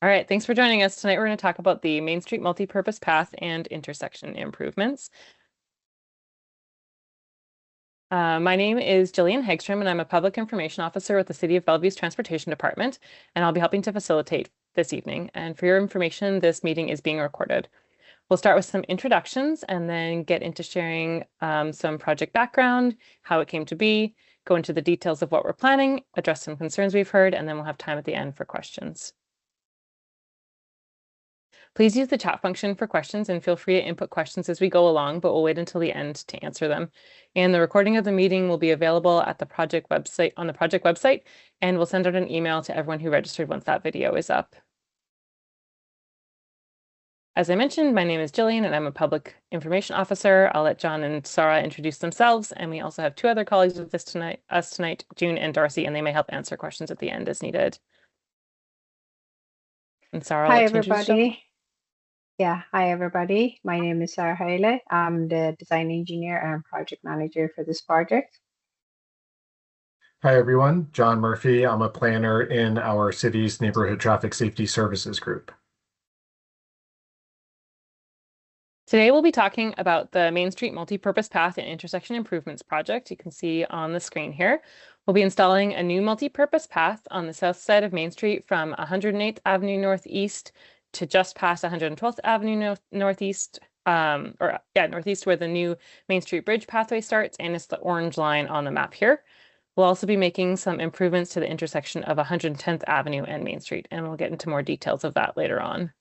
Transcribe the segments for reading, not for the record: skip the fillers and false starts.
All right, thanks for joining us. Tonight we're going to talk about the Main Street Multipurpose Path and intersection improvements. My name is Jillian Hagstrom, and I'm a Public Information Officer with the City of Bellevue's Transportation Department, and I'll be helping to facilitate this evening. And for your information, this meeting is being recorded. We'll start with some introductions and then get into sharing some project background, how it came to be, go into the details of what we're planning, address some concerns we've heard, and then we'll have time at the end for questions. Please use the chat function for questions and feel free to input questions as we go along, but we'll wait until the end to answer them. And the recording of the meeting will be available at the project website and we'll send out an email to everyone who registered once that video is up. As I mentioned, my name is Jillian and I'm a Public Information Officer. I'll let John and Sarah introduce themselves, and we also have two other colleagues with us tonight, June and Darcy, and they may help answer questions at the end as needed. And Sarah, Hi, everybody. Hi, everybody. My name is Sarah Haile. I'm the design engineer and project manager for this project. Hi, everyone. John Murphy. I'm a planner in our city's Neighborhood Traffic Safety Services group. Today we'll be talking about the Main Street Multipurpose Path and Intersection Improvements project. You can see on the screen here. We'll be installing a new multi-purpose path on the south side of Main Street from 108th Avenue Northeast to just past 112th Avenue Northeast, Northeast, where the new Main Street Bridge pathway starts, and it's the orange line on the map here. We'll also be making some improvements to the intersection of 110th Avenue and Main Street, and we'll get into more details of that later on.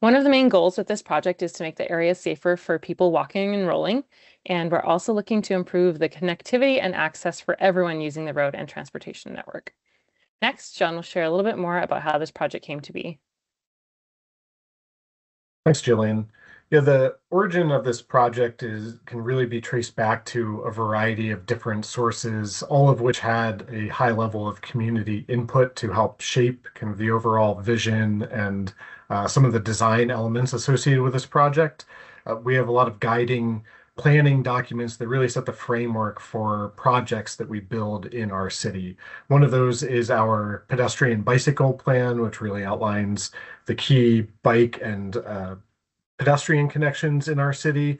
One of the main goals with this project is to make the area safer for people walking and rolling, and we're also looking to improve the connectivity and access for everyone using the road and transportation network. Next, John will share a little bit more about how this project came to be. Thanks, Jillian. Yeah, the origin of this project can really be traced back to a variety of different sources, all of which had a high level of community input to help shape kind of the overall vision and some of the design elements associated with this project. We have a lot of guiding planning documents that really set the framework for projects that we build in our city. One of those is our pedestrian bicycle plan, which really outlines the key bike and pedestrian connections in our city.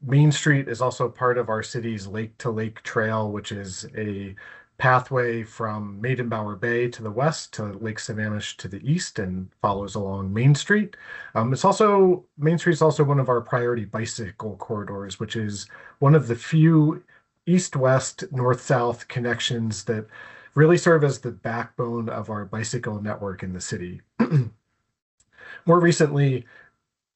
Main Street is also part of our city's Lake to Lake Trail, which is a pathway from Maidenbower Bay to the west to Lake Sammamish to the east and follows along Main Street. Main Street is also one of our priority bicycle corridors, which is one of the few east-west, north-south connections that really serve as the backbone of our bicycle network in the city. More recently,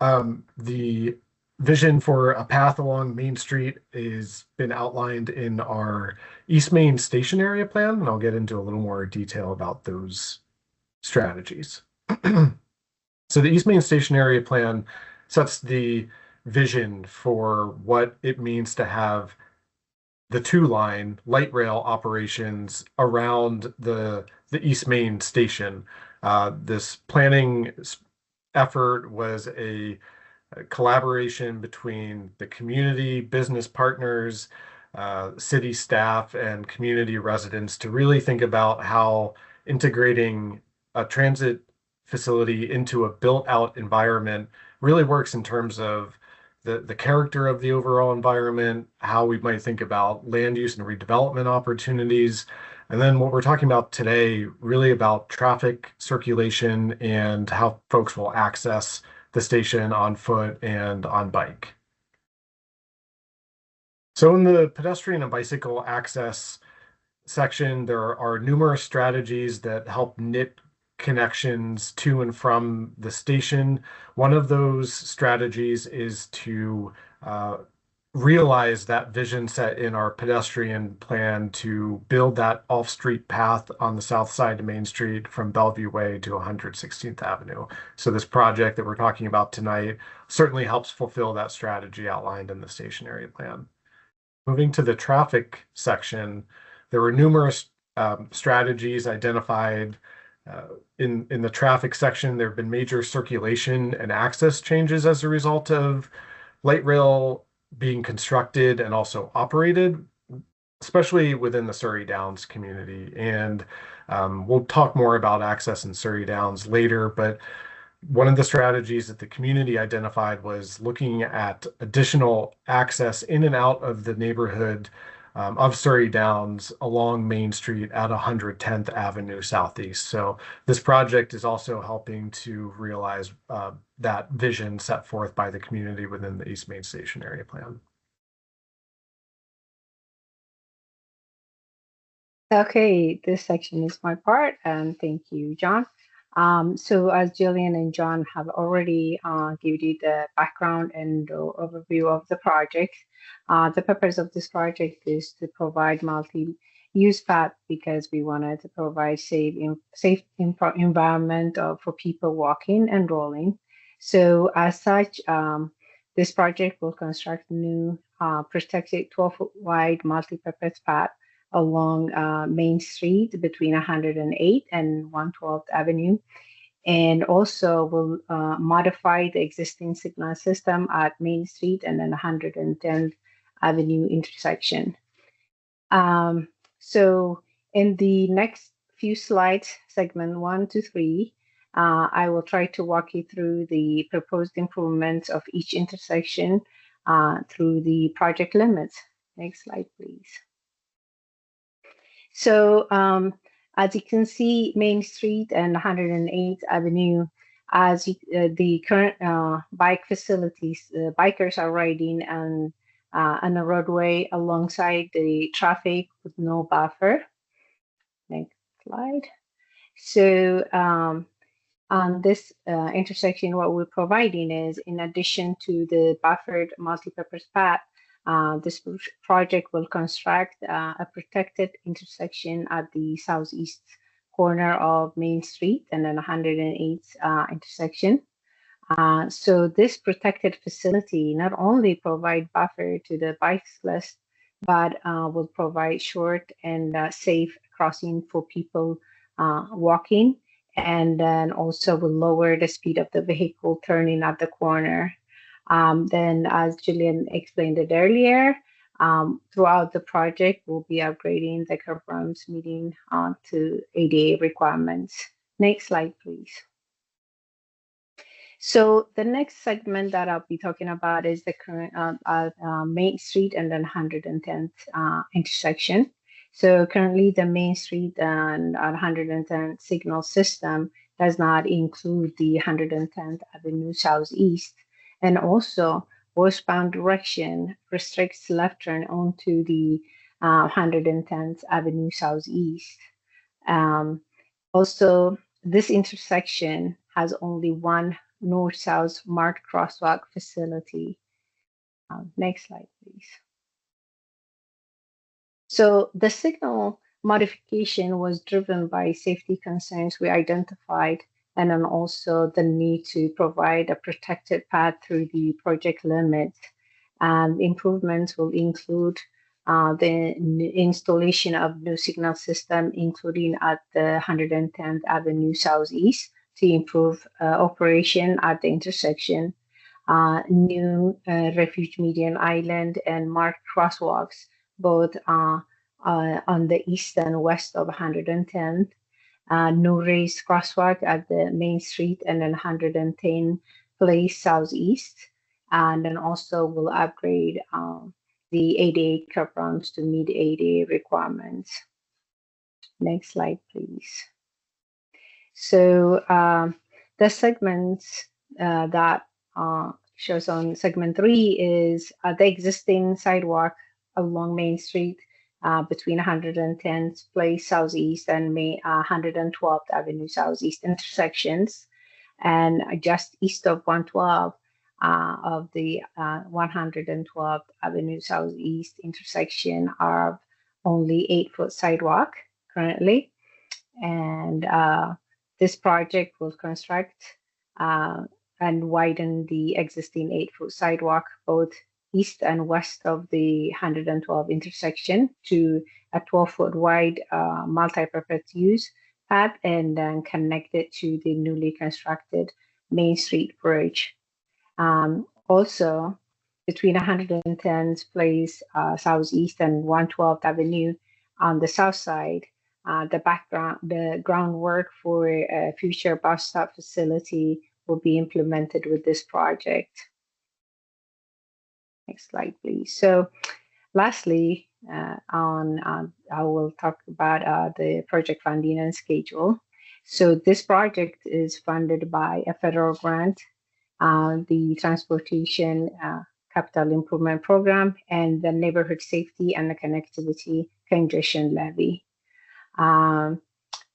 the vision for a path along Main Street has been outlined in our East Main Station Area Plan, and I'll get into a little more detail about those strategies. So the East Main Station Area Plan sets the vision for what it means to have the two-line light rail operations around the East Main Station. This planning effort was a collaboration between the community, business partners, city staff, and community residents to really think about how integrating a transit facility into a built-out environment really works in terms of the character of the overall environment, how we might think about land use and redevelopment opportunities, and then what we're talking about today, really about traffic circulation and how folks will access the station on foot and on bike. So in the pedestrian and bicycle access section, there are numerous strategies that help knit connections to and from the station. One of those strategies is to realize that vision set in our pedestrian plan to build that off-street path on the south side of Main Street from Bellevue Way to 116th Avenue. So this project that we're talking about tonight certainly helps fulfill that strategy outlined in the station area plan. Moving to the traffic section, there were numerous strategies identified in the traffic section. There have been major circulation and access changes as a result of light rail being constructed and also operated, especially within the Surrey Downs community. And We'll talk more about access in Surrey Downs later, but one of the strategies that the community identified was looking at additional access in and out of the neighborhood of Surrey Downs along Main Street at 110th Avenue Southeast. So this project is also helping to realize that vision set forth by the community within the East Main Station Area Plan. Okay, this section is my part, and thank you, John. So as Jillian and John have already given you the background and overview of the project, the purpose of this project is to provide multi-use path because we wanted to provide safe environment for people walking and rolling. So as such, this project will construct new protected 12-foot wide multi-purpose path along Main Street between 108 and 112th Avenue, and also will modify the existing signal system at Main Street and then 110th Avenue intersection. So in the next few slides, segment 1 to 3, I will try to walk you through the proposed improvements of each intersection through the project limits. Next slide, please. So as you can see, Main Street and 108th Avenue, as the current bike facilities, bikers are riding on a roadway alongside the traffic with no buffer. Next slide. So on this intersection, what we're providing is, in addition to the buffered multipurpose path, this project will construct a protected intersection at the southeast corner of Main Street and then 108th intersection. So this protected facility not only provide buffer to the bicyclists, but will provide short and safe crossing for people walking, and then also will lower the speed of the vehicle turning at the corner. Then, as Julian explained it earlier, throughout the project, we'll be upgrading the curb ramps meeting to ADA requirements. Next slide, please. So the next segment that I'll be talking about is the current Main Street and then 110th intersection. So currently the Main Street and 110th signal system does not include the 110th Avenue Southeast. And also westbound direction restricts left turn onto the 110th Avenue Southeast. Also, this intersection has only one north-south marked crosswalk facility. Next slide, please. So the signal modification was driven by safety concerns we identified, and then also the need to provide a protected path through the project limits. Improvements will include the installation of new signal system, including at the 110th Avenue Southeast, to improve operation at the intersection, new refuge median island and marked crosswalks, both on the east and west of 110th, no raised crosswalk at the Main Street and then 110 Place Southeast, and then also will upgrade the ADA curb ramps to meet ADA requirements. Next slide, please. So the segments that shows on segment 3 is the existing sidewalk along Main Street between 110th Place Southeast and 112th Avenue Southeast intersections, and just east of 112 of the 112th Avenue Southeast intersection are only 8-foot sidewalk currently, and this project will construct and widen the existing 8-foot sidewalk both east and west of the 112 intersection to a 12-foot wide multi-purpose use path, and then connect it to the newly constructed Main Street Bridge. Also, between 110th Place Southeast and 112th Avenue on the south side, the groundwork for a future bus stop facility will be implemented with this project. Next slide, please. So lastly, I will talk about the project funding and schedule. So this project is funded by a federal grant, the Transportation Capital Improvement Program, and the Neighborhood Safety and the Connectivity Congestion Levy.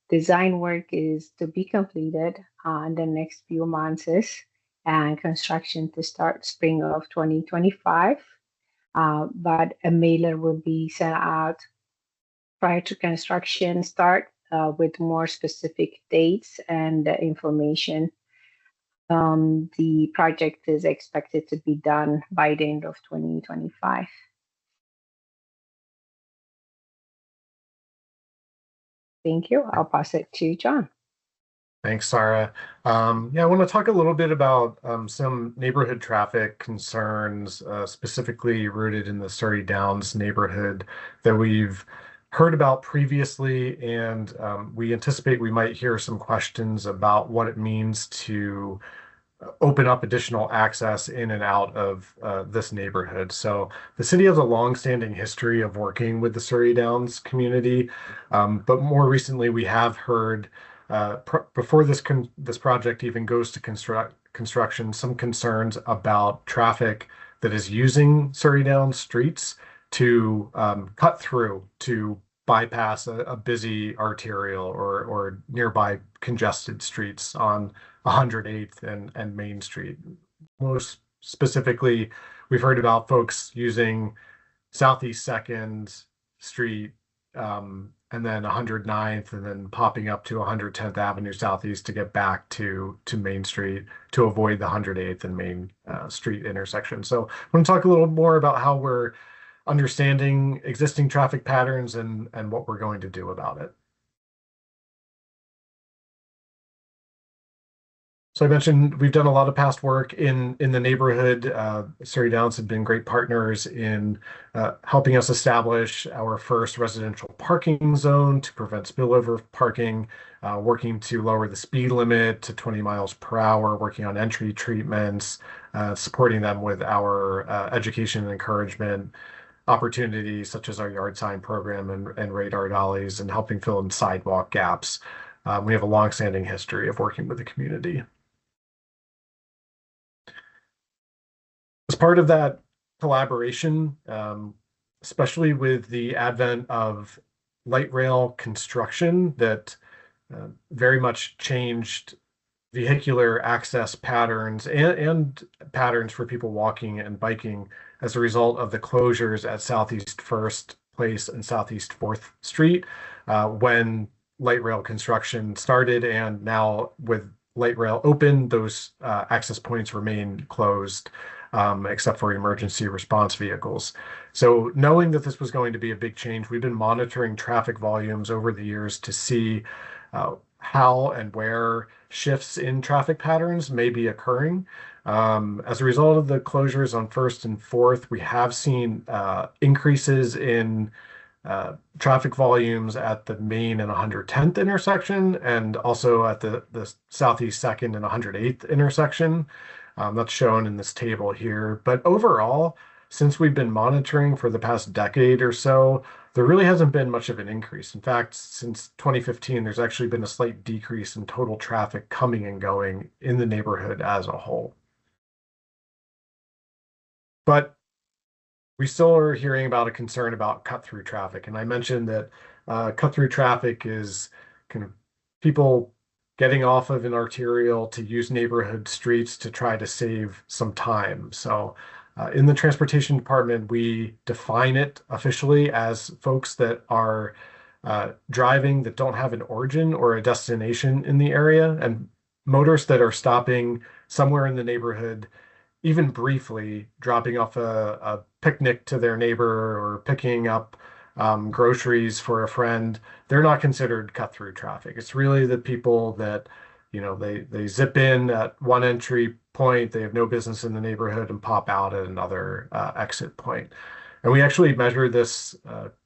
Design work is to be completed in the next few months, and construction to start spring of 2025. But a mailer will be sent out prior to construction start with more specific dates and information. The project is expected to be done by the end of 2025. Thank you. I'll pass it to John. Thanks, Sarah. Yeah, I want to talk a little bit about some neighborhood traffic concerns, specifically rooted in the Surrey Downs neighborhood that we've heard about previously, and we anticipate we might hear some questions about what it means to open up additional access in and out of this neighborhood. So the city has a long-standing history of working with the Surrey Downs community, but more recently we have heard before this project even goes to construction, some concerns about traffic that is using Surrey Downs streets to cut through to bypass a busy arterial or nearby congested streets on 108th and Main Street. Most specifically, we've heard about folks using Southeast 2nd Street and then 109th and then popping up to 110th Avenue Southeast to get back to Main Street to avoid the 108th and Main Street intersection. So I want to talk a little more about how we're understanding existing traffic patterns and what we're going to do about it. So I mentioned we've done a lot of past work in the neighborhood. Surrey Downs have been great partners in helping us establish our first residential parking zone to prevent spillover parking, working to lower the speed limit to 20 miles per hour, working on entry treatments, supporting them with our education and encouragement opportunities such as our yard sign program and radar dollies, and helping fill in sidewalk gaps. We have a long-standing history of working with the community. As part of that collaboration, especially with the advent of light rail construction that very much changed vehicular access patterns and patterns for people walking and biking as a result of the closures at Southeast 1st Place and Southeast 4th Street when light rail construction started, and now with light rail open, those access points remain closed except for emergency response vehicles. So knowing that this was going to be a big change, we've been monitoring traffic volumes over the years to see how and where shifts in traffic patterns may be occurring. As a result of the closures on 1st and 4th, we have seen increases in traffic volumes at the Main and 110th intersection, and also at the Southeast 2nd and 108th intersection. That's shown in this table here. But overall, since we've been monitoring for the past decade or so, there really hasn't been much of an increase. In fact, since 2015, there's actually been a slight decrease in total traffic coming and going in the neighborhood as a whole. But we still are hearing about a concern about cut-through traffic. And I mentioned that cut-through traffic is kind of people getting off of an arterial to use neighborhood streets to try to save some time. So in the transportation department, we define it officially as folks that are driving that don't have an origin or a destination in the area, and motorists that are stopping somewhere in the neighborhood, even briefly, dropping off a picnic to their neighbor or picking up groceries for a friend. They're not considered cut-through traffic. It's really the people that, you know, they zip in at one entry point, they have no business in the neighborhood, and pop out at another exit point. And we actually measure this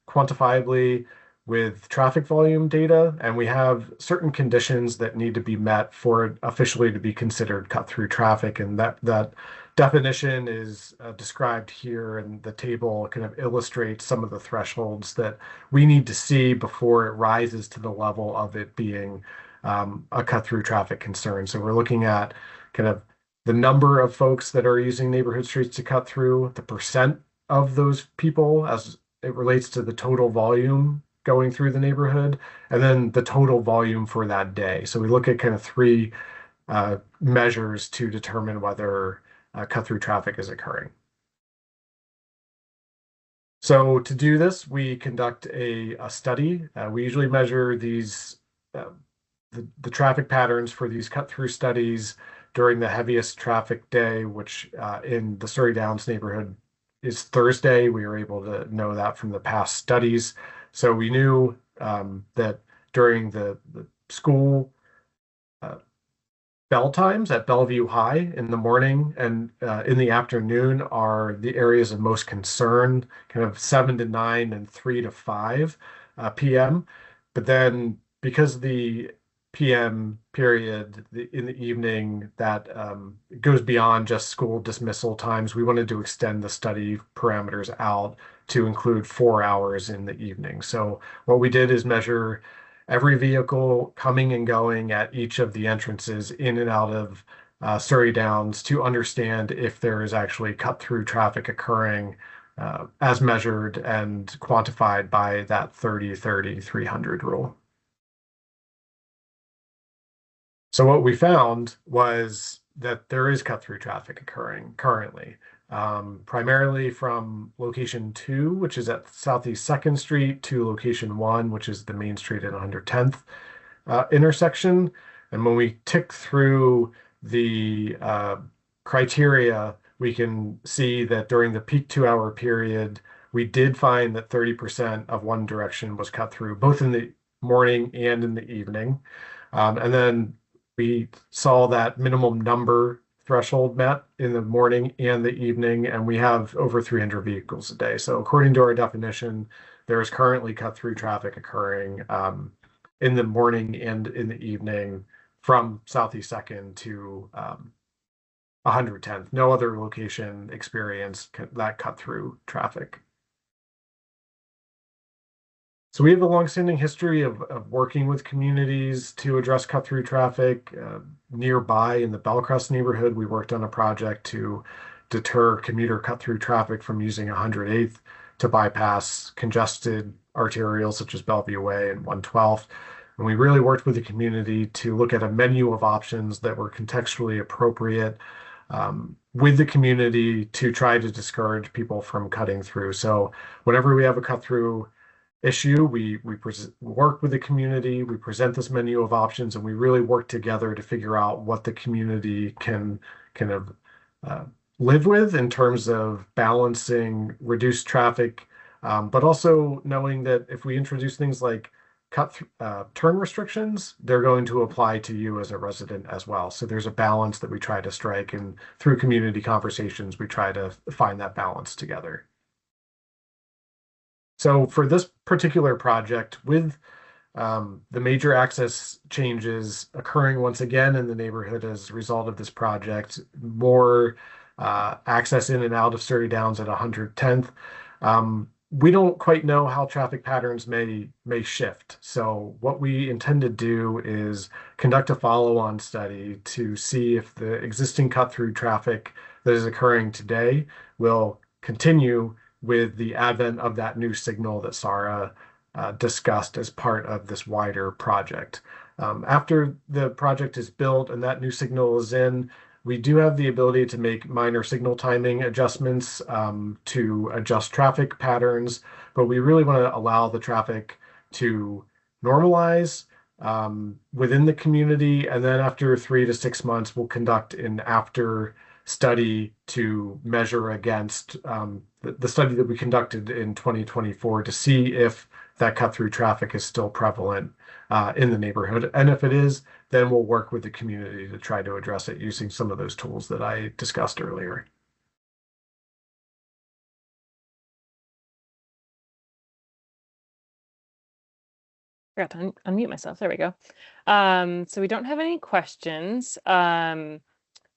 quantifiably with traffic volume data, and we have certain conditions that need to be met for it officially to be considered cut-through traffic, and that definition is described here, and the table kind of illustrates some of the thresholds that we need to see before it rises to the level of it being a cut-through traffic concern. So we're looking at kind of the number of folks that are using neighborhood streets to cut through, the percent of those people as it relates to the total volume going through the neighborhood, and then the total volume for that day. So we look at kind of three measures to determine whether cut-through traffic is occurring. So to do this, we conduct a study. We usually measure these the traffic patterns for these cut-through studies during the heaviest traffic day, which in the Surrey Downs neighborhood is Thursday. We were able to know that from the past studies. So we knew that during the school bell times at Bellevue High in the morning and in the afternoon are the areas of most concern, kind of 7 to 9 and 3 to 5 p.m. But then because the PM period in the evening that goes beyond just school dismissal times, we wanted to extend the study parameters out to include 4 hours in the evening. So what we did is measure every vehicle coming and going at each of the entrances in and out of Surrey Downs to understand if there is actually cut-through traffic occurring as measured and quantified by that 30-30-300 rule. So what we found was that there is cut-through traffic occurring currently, primarily from location 2, which is at Southeast 2nd Street, to location 1, which is the Main Street and 110th intersection. And when we tick through the criteria, we can see that during the peak 2-hour period, we did find that 30% of one direction was cut through, both in the morning and in the evening. And then we saw that minimum number threshold met in the morning and the evening, and we have over 300 vehicles a day. So according to our definition, there is currently cut-through traffic occurring in the morning and in the evening from Southeast 2nd to 110th. No other location experienced that cut-through traffic. So we have a longstanding history of working with communities to address cut-through traffic. Nearby in the Bellcrest neighborhood, we worked on a project to deter commuter cut-through traffic from using 108th to bypass congested arterials such as Bellevue Way and 112th. And we really worked with the community to look at a menu of options that were contextually appropriate with the community to try to discourage people from cutting through. So whenever we have a cut-through issue, we work with the community, we present this menu of options, and we really work together to figure out what the community can kind of live with in terms of balancing reduced traffic, but also knowing that if we introduce things like turn restrictions, they're going to apply to you as a resident as well. So there's a balance that we try to strike, and through community conversations, we try to find that balance together. So for this particular project, with the major access changes occurring once again in the neighborhood as a result of this project, more access in and out of Surrey Downs at 110th, we don't quite know how traffic patterns may shift. So what we intend to do is conduct a follow-on study to see if the existing cut-through traffic that is occurring today will continue with the advent of that new signal that Sarah discussed as part of this wider project. After the project is built and that new signal is in, we do have the ability to make minor signal timing adjustments to adjust traffic patterns, but we really want to allow the traffic to normalize within the community. And then after 3 to 6 months, we'll conduct an after study to measure against the study that we conducted in 2024 to see if that cut-through traffic is still prevalent in the neighborhood. And if it is, then we'll work with the community to try to address it using some of those tools that I discussed earlier. Forgot to unmute myself. There we go. So we don't have any questions.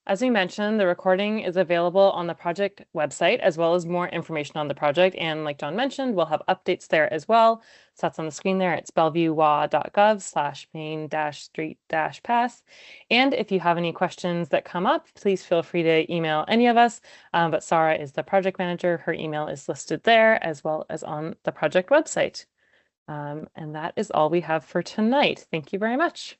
As we mentioned, the recording is available on the project website, as well as more information on the project. And like John mentioned, we'll have updates there as well. So that's on the screen there. It's BellevueWA.gov/main-street-path. And if you have any questions that come up, please feel free to email any of us. But Sarah is the project manager. Her email is listed there, as well as on the project website. And that is all we have for tonight. Thank you very much.